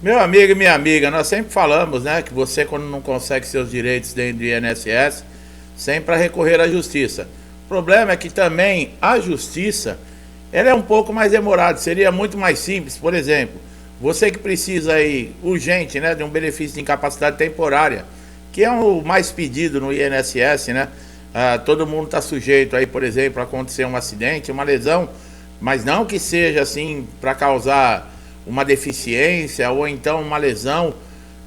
Meu amigo e minha amiga, nós sempre falamos, né, que você quando não consegue seus direitos dentro do INSS, sempre a recorrer à justiça. O problema é que também a justiça, ela é um pouco mais demorada, seria muito mais simples, por exemplo, você que precisa aí, urgente, né, de um benefício de incapacidade temporária, que é o mais pedido no INSS, né, todo mundo está sujeito aí, por exemplo, a acontecer um acidente, uma lesão, mas não que seja assim para causar uma deficiência ou então uma lesão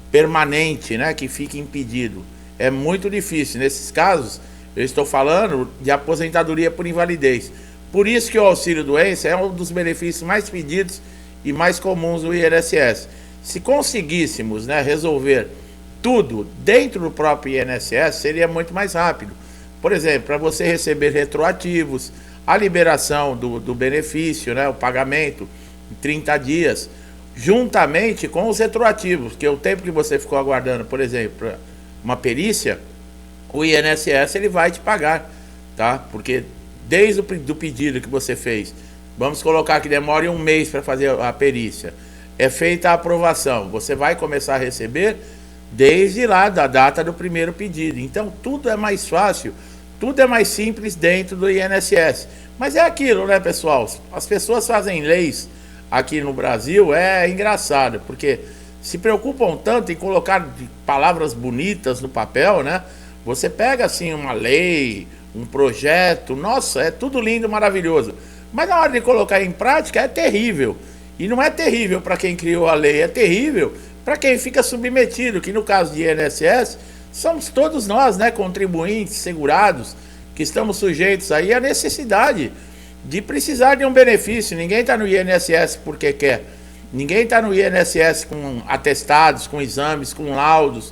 permanente, né, que fique impedido. É muito difícil. Nesses casos, eu estou falando de aposentadoria por invalidez. Por isso que o auxílio-doença é um dos benefícios mais pedidos e mais comuns do INSS. Se conseguíssemos, né, resolver tudo dentro do próprio INSS, seria muito mais rápido. Por exemplo, para você receber retroativos, a liberação do benefício, né, o pagamento em 30 dias, juntamente com os retroativos, que é o tempo que você ficou aguardando, por exemplo, uma perícia, o INSS ele vai te pagar, tá? Porque desde o do pedido que você fez, vamos colocar que demore um mês para fazer a perícia, é feita a aprovação, você vai começar a receber desde lá da data do primeiro pedido. Então tudo é mais fácil, tudo é mais simples dentro do INSS. Mas é aquilo, né, pessoal? As pessoas fazem leis aqui no Brasil, é engraçado, porque se preocupam tanto em colocar palavras bonitas no papel, né? Você pega assim uma lei, um projeto, nossa, é tudo lindo, maravilhoso. Mas na hora de colocar em prática é terrível. E não é terrível para quem criou a lei, é terrível para quem fica submetido, que no caso de INSS, somos todos nós, né, contribuintes, segurados, que estamos sujeitos aí à necessidade de precisar de um benefício. Ninguém está no INSS porque quer. Ninguém está no INSS com atestados, com exames, com laudos,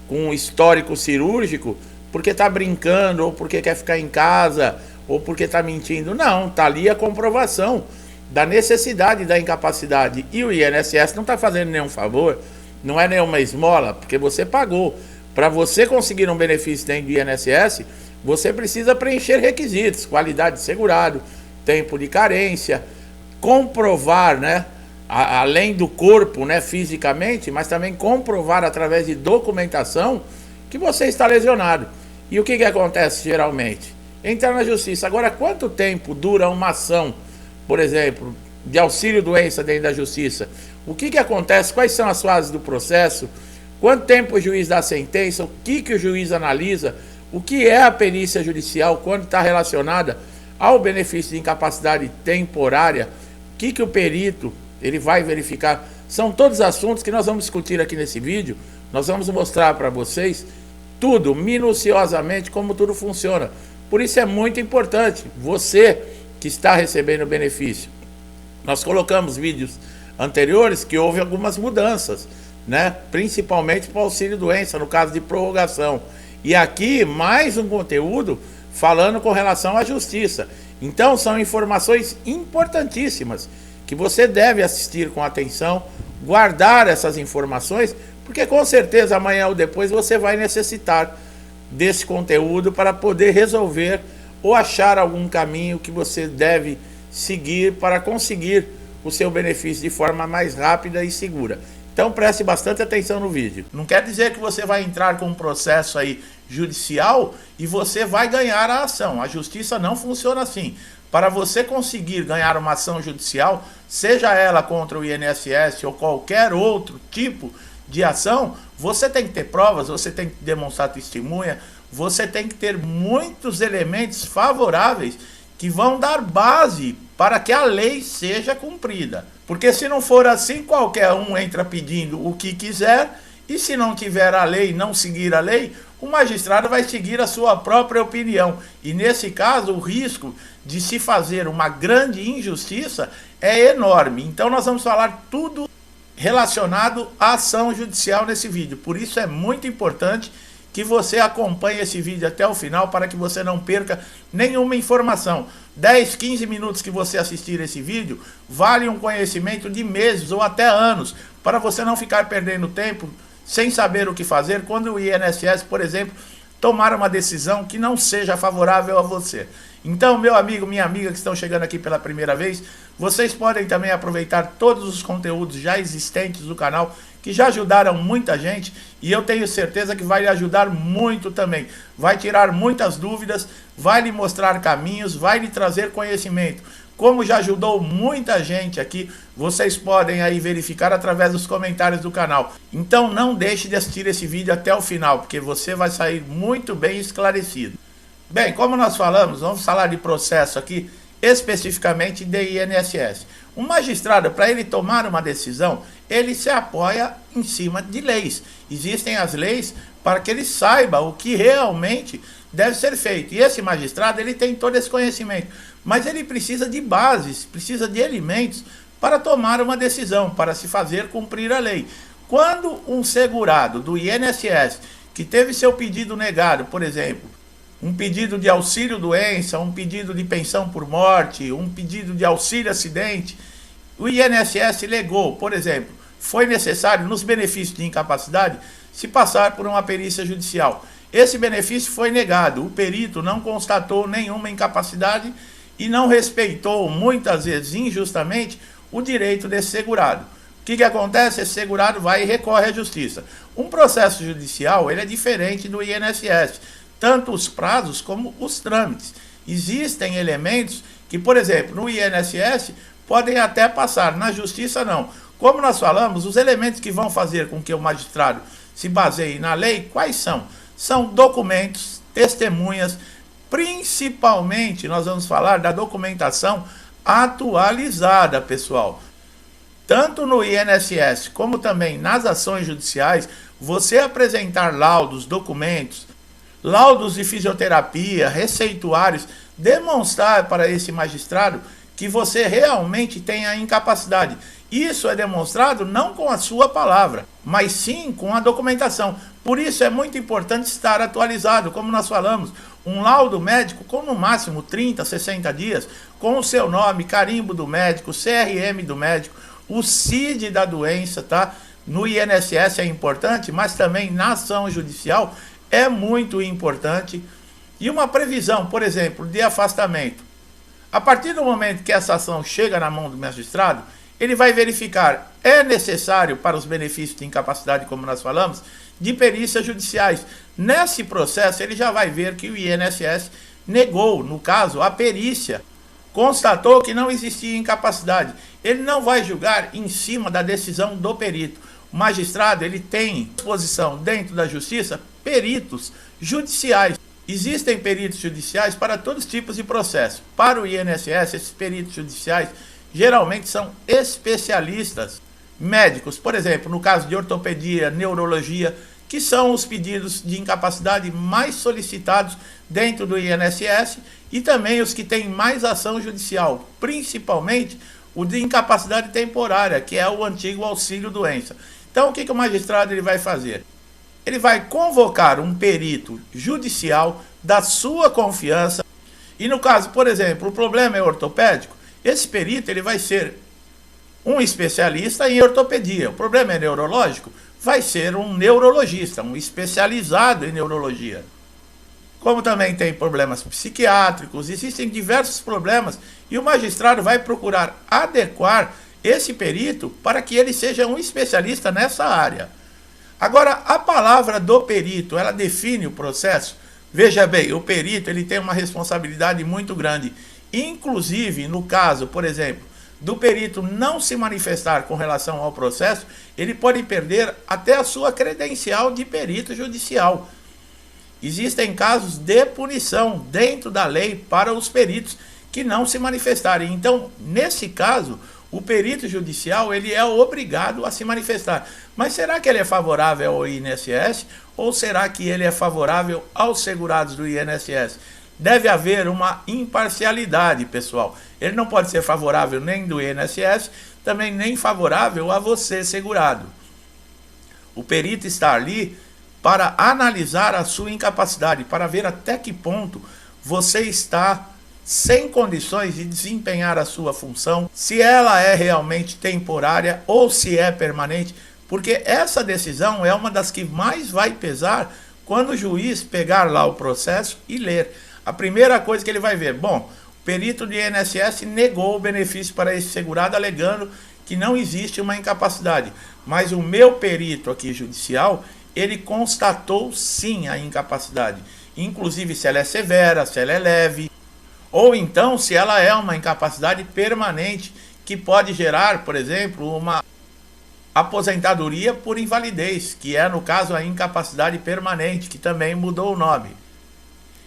com histórico cirúrgico, porque está brincando, ou porque quer ficar em casa, ou porque está mentindo. Não, está ali a comprovação da necessidade da incapacidade. E o INSS não está fazendo nenhum favor, não é nenhuma esmola, porque você pagou. Para você conseguir um benefício dentro do INSS, você precisa preencher requisitos, qualidade de segurado, tempo de carência, comprovar, né, além do corpo, né, fisicamente, mas também comprovar através de documentação que você está lesionado. E o que acontece geralmente? Entra na justiça. Agora, quanto tempo dura uma ação, por exemplo, de auxílio-doença dentro da justiça? O que acontece? Quais são as fases do processo? Quanto tempo o juiz dá a sentença? O que o juiz analisa? O que é a perícia judicial quando está relacionada ao benefício de incapacidade temporária? O que o perito ele vai verificar? São todos assuntos que nós vamos discutir aqui nesse vídeo. Nós vamos mostrar para vocês tudo, minuciosamente, como tudo funciona. Por isso é muito importante, você que está recebendo o benefício. Nós colocamos vídeos anteriores que houve algumas mudanças, né? Principalmente para o auxílio-doença, no caso de prorrogação. E aqui mais um conteúdo falando com relação à justiça. Então são informações importantíssimas que você deve assistir com atenção, guardar essas informações, porque com certeza amanhã ou depois você vai necessitar desse conteúdo para poder resolver ou achar algum caminho que você deve seguir para conseguir o seu benefício de forma mais rápida e segura. Então preste bastante atenção no vídeo. Não quer dizer que você vai entrar com um processo aí judicial e você vai ganhar a ação. A justiça não funciona assim. Para você conseguir ganhar uma ação judicial, seja ela contra o INSS ou qualquer outro tipo de ação, você tem que ter provas, você tem que demonstrar testemunha, você tem que ter muitos elementos favoráveis que vão dar base para que a lei seja cumprida. Porque se não for assim, qualquer um entra pedindo o que quiser, e se não tiver a lei, não seguir a lei, o magistrado vai seguir a sua própria opinião. E nesse caso, o risco de se fazer uma grande injustiça é enorme. Então nós vamos falar tudo relacionado à ação judicial nesse vídeo. Por isso é muito importante que você acompanhe esse vídeo até o final para que você não perca nenhuma informação. 10, 15 minutos que você assistir esse vídeo vale um conhecimento de meses ou até anos, para você não ficar perdendo tempo sem saber o que fazer quando o INSS, por exemplo, tomar uma decisão que não seja favorável a você. Então, meu amigo, minha amiga que estão chegando aqui pela primeira vez, vocês podem também aproveitar todos os conteúdos já existentes do canal, que já ajudaram muita gente, e eu tenho certeza que vai lhe ajudar muito também. Vai tirar muitas dúvidas, vai lhe mostrar caminhos, vai lhe trazer conhecimento. Como já ajudou muita gente aqui, vocês podem aí verificar através dos comentários do canal. Então não deixe de assistir esse vídeo até o final, porque você vai sair muito bem esclarecido. Bem, como nós falamos, vamos falar de processo aqui, especificamente de INSS. Um magistrado, para ele tomar uma decisão, ele se apoia em cima de leis. Existem as leis para que ele saiba o que realmente deve ser feito. E esse magistrado, ele tem todo esse conhecimento. Mas ele precisa de bases, precisa de elementos para tomar uma decisão, para se fazer cumprir a lei. Quando um segurado do INSS, que teve seu pedido negado, por exemplo, um pedido de auxílio-doença, um pedido de pensão por morte, um pedido de auxílio-acidente, o INSS legou, por exemplo, foi necessário, nos benefícios de incapacidade, se passar por uma perícia judicial. Esse benefício foi negado, o perito não constatou nenhuma incapacidade e não respeitou, muitas vezes injustamente, o direito desse segurado. O que acontece? Esse segurado vai e recorre à justiça. Um processo judicial, ele é diferente do INSS, tanto os prazos como os trâmites. Existem elementos que, por exemplo, no INSS podem até passar, na justiça não. Como nós falamos, os elementos que vão fazer com que o magistrado se baseie na lei, quais são? São documentos, testemunhas, principalmente nós vamos falar da documentação atualizada, pessoal. Tanto no INSS como também nas ações judiciais, você apresentar laudos, documentos, laudos de fisioterapia, receituários, demonstrar para esse magistrado que você realmente tem a incapacidade. Isso é demonstrado não com a sua palavra, mas sim com a documentação. Por isso é muito importante estar atualizado, como nós falamos, um laudo médico com no máximo 30, 60 dias, com o seu nome, carimbo do médico, CRM do médico, o CID da doença, tá? No INSS é importante, mas também na ação judicial é muito importante. E uma previsão, por exemplo, de afastamento. A partir do momento que essa ação chega na mão do magistrado, ele vai verificar, é necessário para os benefícios de incapacidade, como nós falamos, de perícias judiciais. Nesse processo, ele já vai ver que o INSS negou, no caso, a perícia, constatou que não existia incapacidade. Ele não vai julgar em cima da decisão do perito. O magistrado, ele tem exposição dentro da justiça, peritos judiciais. Existem peritos judiciais para todos os tipos de processo. Para o INSS, esses peritos judiciais geralmente são especialistas médicos. Por exemplo, no caso de ortopedia, neurologia, que são os pedidos de incapacidade mais solicitados dentro do INSS e também os que têm mais ação judicial, principalmente o de incapacidade temporária, que é o antigo auxílio-doença. Então, o que o magistrado ele vai fazer? Ele vai convocar um perito judicial da sua confiança. E no caso, por exemplo, o problema é ortopédico, esse perito ele vai ser um especialista em ortopedia. O problema é neurológico, vai ser um neurologista, um especializado em neurologia. Como também tem problemas psiquiátricos, existem diversos problemas e o magistrado vai procurar adequar esse perito para que ele seja um especialista nessa área. Agora, a palavra do perito, ela define o processo. Veja bem, o perito ele tem uma responsabilidade muito grande. Inclusive, no caso, por exemplo, do perito não se manifestar com relação ao processo, ele pode perder até a sua credencial de perito judicial. Existem casos de punição dentro da lei para os peritos que não se manifestarem. Então, nesse caso, o perito judicial ele é obrigado a se manifestar. Mas será que ele é favorável ao INSS ou será que ele é favorável aos segurados do INSS? Deve haver uma imparcialidade, pessoal. Ele não pode ser favorável nem do INSS, também nem favorável a você, segurado. O perito está ali para analisar a sua incapacidade, para ver até que ponto você está sem condições de desempenhar a sua função, se ela é realmente temporária ou se é permanente, porque essa decisão é uma das que mais vai pesar quando o juiz pegar lá o processo e ler. A primeira coisa que ele vai ver, bom, o perito do INSS negou o benefício para esse segurado, alegando que não existe uma incapacidade. Mas o meu perito aqui judicial, ele constatou sim a incapacidade. Inclusive se ela é severa, se ela é leve, ou então se ela é uma incapacidade permanente, que pode gerar, por exemplo, uma aposentadoria por invalidez, que é no caso a incapacidade permanente, que também mudou o nome.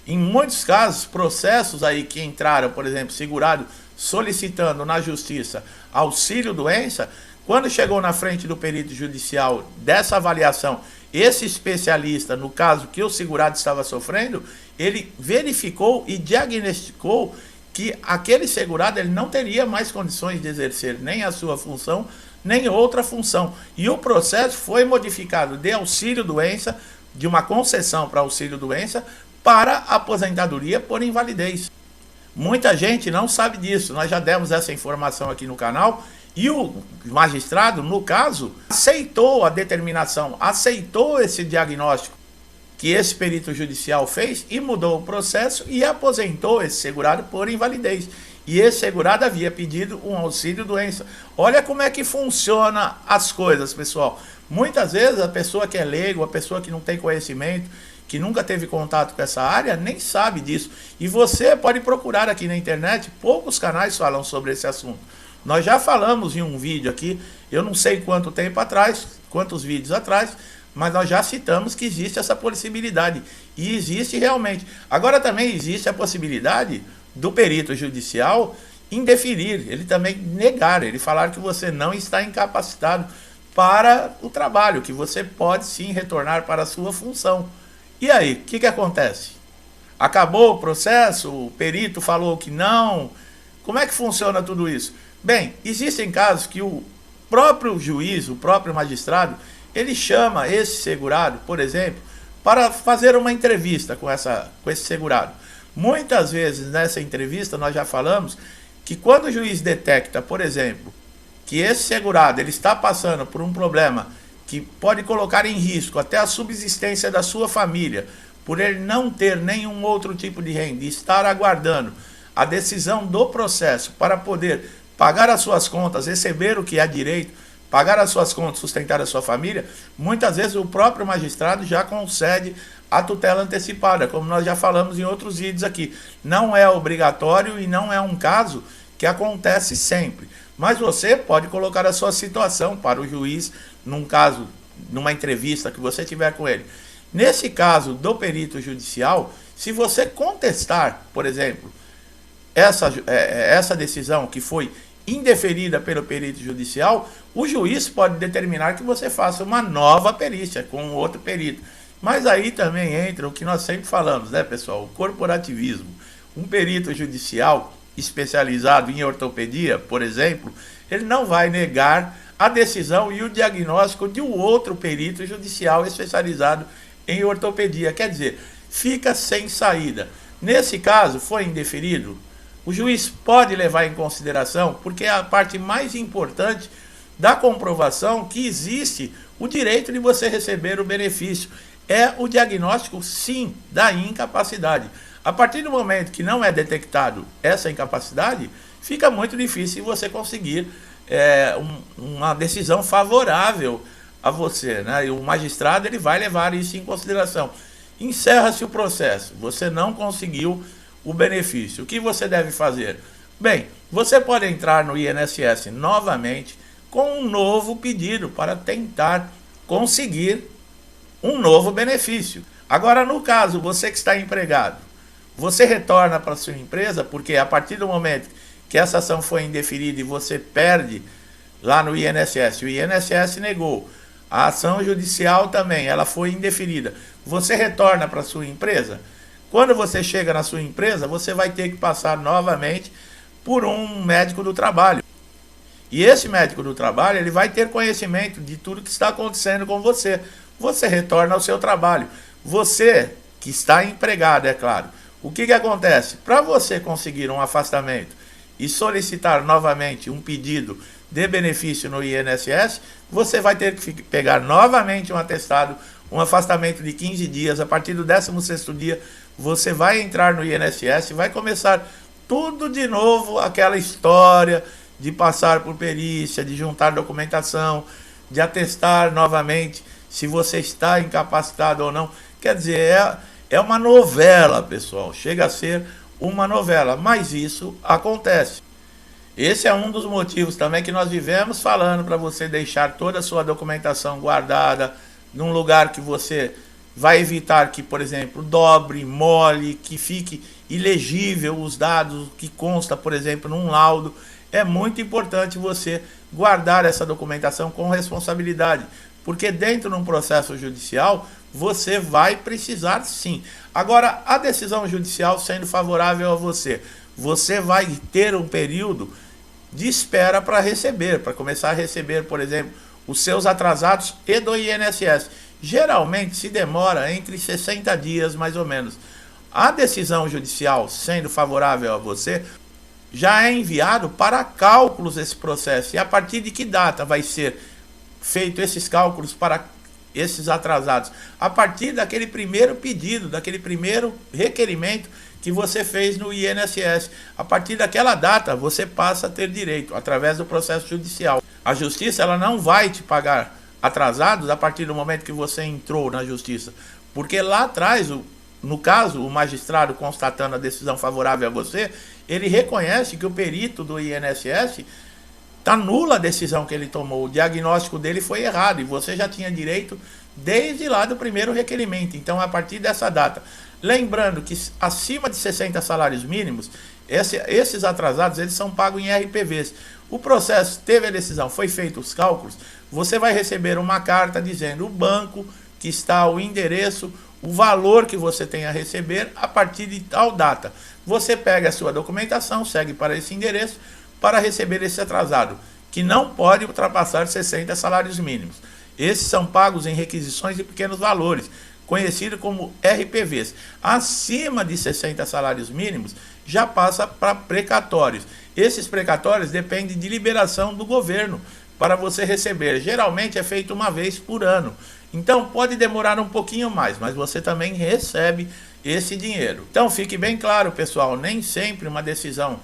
Em muitos casos, processos aí que entraram, por exemplo, segurado solicitando na justiça auxílio-doença, quando chegou na frente do perito judicial dessa avaliação, esse especialista, no caso que o segurado estava sofrendo, ele verificou e diagnosticou que aquele segurado ele não teria mais condições de exercer nem a sua função, nem outra função. E o processo foi modificado de auxílio-doença, de uma concessão para auxílio-doença, para aposentadoria por invalidez. Muita gente não sabe disso, nós já demos essa informação aqui no canal, e o magistrado, no caso, aceitou a determinação, aceitou esse diagnóstico que esse perito judicial fez e mudou o processo e aposentou esse segurado por invalidez. E esse segurado havia pedido um auxílio-doença. Olha como é que funciona as coisas, pessoal. Muitas vezes a pessoa que é leigo, a pessoa que não tem conhecimento, que nunca teve contato com essa área, nem sabe disso. E você pode procurar aqui na internet, poucos canais falam sobre esse assunto. Nós já falamos em um vídeo aqui, eu não sei quanto tempo atrás, quantos vídeos atrás, mas nós já citamos que existe essa possibilidade. E existe realmente. Agora também existe a possibilidade do perito judicial indeferir, ele também negar, ele falar que você não está incapacitado para o trabalho, que você pode sim retornar para a sua função. E aí, o que acontece? Acabou o processo? O perito falou que não? Como é que funciona tudo isso? Bem, existem casos que o próprio juiz, o próprio magistrado, ele chama esse segurado, por exemplo, para fazer uma entrevista com esse segurado. Muitas vezes nessa entrevista nós já falamos que quando o juiz detecta, por exemplo, que esse segurado ele está passando por um problema que pode colocar em risco até a subsistência da sua família, por ele não ter nenhum outro tipo de renda e estar aguardando a decisão do processo para poder pagar as suas contas, receber o que é direito, pagar as suas contas, sustentar a sua família, muitas vezes o próprio magistrado já concede a tutela antecipada, como nós já falamos em outros vídeos aqui. Não é obrigatório e não é um caso que acontece sempre. Mas você pode colocar a sua situação para o juiz, num caso, numa entrevista que você tiver com ele. Nesse caso do perito judicial, se você contestar, por exemplo, essa decisão que foi indeferida pelo perito judicial, o juiz pode determinar que você faça uma nova perícia com outro perito. Mas aí também entra o que nós sempre falamos, né, pessoal? O corporativismo. Um perito judicial especializado em ortopedia, por exemplo, ele não vai negar a decisão e o diagnóstico de um outro perito judicial especializado em ortopedia. Quer dizer, fica sem saída. Nesse caso, foi indeferido, o juiz pode levar em consideração, porque é a parte mais importante da comprovação que existe o direito de você receber o benefício. É o diagnóstico, sim, da incapacidade. A partir do momento que não é detectado essa incapacidade, fica muito difícil você conseguir uma decisão favorável a você, né? E o magistrado ele vai levar isso em consideração. Encerra-se o processo, você não conseguiu o benefício. O que você deve fazer? Bem, você pode entrar no INSS novamente com um novo pedido para tentar conseguir um novo benefício. Agora, no caso, você que está empregado, você retorna para a sua empresa, porque a partir do momento que essa ação foi indeferida e você perde lá no INSS, o INSS negou, a ação judicial também, ela foi indeferida, você retorna para a sua empresa. Quando você chega na sua empresa, você vai ter que passar novamente por um médico do trabalho. E esse médico do trabalho, ele vai ter conhecimento de tudo que está acontecendo com você. Você retorna ao seu trabalho. Você que está empregado, é claro. O que acontece? Para você conseguir um afastamento e solicitar novamente um pedido de benefício no INSS, você vai ter que pegar novamente um atestado, um afastamento de 15 dias. A partir do 16º dia, você vai entrar no INSS e vai começar tudo de novo, aquela história de passar por perícia, de juntar documentação, de atestar novamente se você está incapacitado ou não. Quer dizer, é uma novela, pessoal. Chega a ser uma novela, mas isso acontece. Esse é um dos motivos também que nós vivemos falando para você deixar toda a sua documentação guardada num lugar que você vai evitar que, por exemplo, dobre, mole, que fique ilegível os dados que consta, por exemplo, num laudo. É muito importante você guardar essa documentação com responsabilidade, porque dentro de um processo judicial você vai precisar sim. Agora, a decisão judicial sendo favorável a você, você vai ter um período de espera para receber, para começar a receber, por exemplo, os seus atrasados e do INSS. Geralmente se demora entre 60 dias, mais ou menos. A decisão judicial sendo favorável a você, já é enviado para cálculos esse processo. E a partir de que data vai ser feito esses cálculos para esses atrasados? A partir daquele primeiro pedido, daquele primeiro requerimento que você fez no INSS. A partir daquela data, você passa a ter direito, através do processo judicial. A justiça, ela não vai te pagar atrasados a partir do momento que você entrou na justiça, porque lá atrás, no caso, o magistrado constatando a decisão favorável a você, ele reconhece que o perito do INSS anula a decisão que ele tomou, o diagnóstico dele foi errado e você já tinha direito desde lá do primeiro requerimento. Então, a partir dessa data, lembrando que acima de 60 salários mínimos, esses atrasados eles são pagos em RPVs. O processo teve a decisão, foi feito os cálculos, você vai receber uma carta dizendo o banco que está, o endereço, o valor que você tem a receber a partir de tal data. Você pega a sua documentação, segue para esse endereço para receber esse atrasado, que não pode ultrapassar 60 salários mínimos. Esses são pagos em requisições de pequenos valores, conhecido como RPVs. Acima de 60 salários mínimos, já passa para precatórios. Esses precatórios dependem de liberação do governo para você receber. Geralmente é feito uma vez por ano. Então pode demorar um pouquinho mais, mas você também recebe esse dinheiro. Então fique bem claro, pessoal, nem sempre uma decisão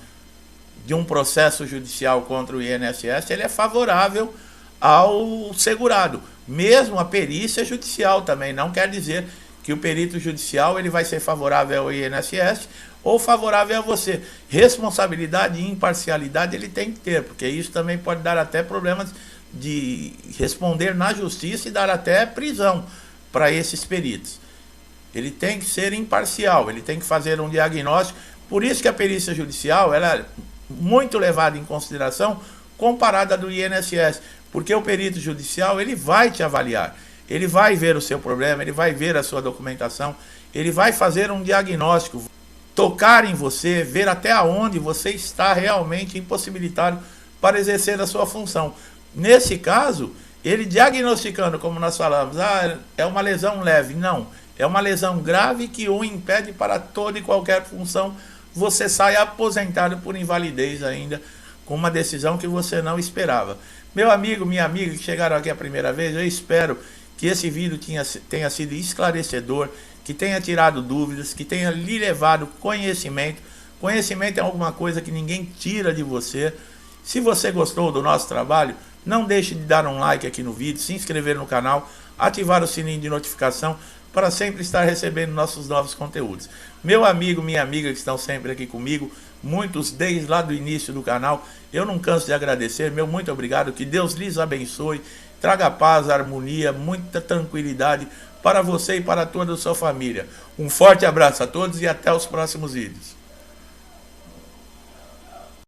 de um processo judicial contra o INSS ele é favorável ao segurado. Mesmo a perícia judicial também não quer dizer que o perito judicial ele vai ser favorável ao INSS ou favorável a você. Responsabilidade e imparcialidade ele tem que ter, porque isso também pode dar até problemas de responder na justiça e dar até prisão para esses peritos. Ele tem que ser imparcial, ele tem que fazer um diagnóstico. Por isso que a perícia judicial ela é muito levada em consideração comparada à do INSS, porque o perito judicial ele vai te avaliar, ele vai ver o seu problema, ele vai ver a sua documentação, ele vai fazer um diagnóstico, tocar em você, ver até onde você está realmente impossibilitado para exercer a sua função. Nesse caso, ele diagnosticando, como nós falamos, é uma lesão leve. Não, é uma lesão grave que o impede para toda e qualquer função. Você sai aposentado por invalidez ainda, com uma decisão que você não esperava. Meu amigo, minha amiga que chegaram aqui a primeira vez, eu espero que esse vídeo tenha sido esclarecedor, que tenha tirado dúvidas, que tenha lhe levado conhecimento. Conhecimento é alguma coisa que ninguém tira de você. Se você gostou do nosso trabalho, não deixe de dar um like aqui no vídeo, se inscrever no canal, ativar o sininho de notificação para sempre estar recebendo nossos novos conteúdos. Meu amigo, minha amiga que estão sempre aqui comigo, muitos desde lá do início do canal, eu não canso de agradecer, meu muito obrigado, que Deus lhes abençoe, traga paz, harmonia, muita tranquilidade para você e para toda a sua família. Um forte abraço a todos e até os próximos vídeos.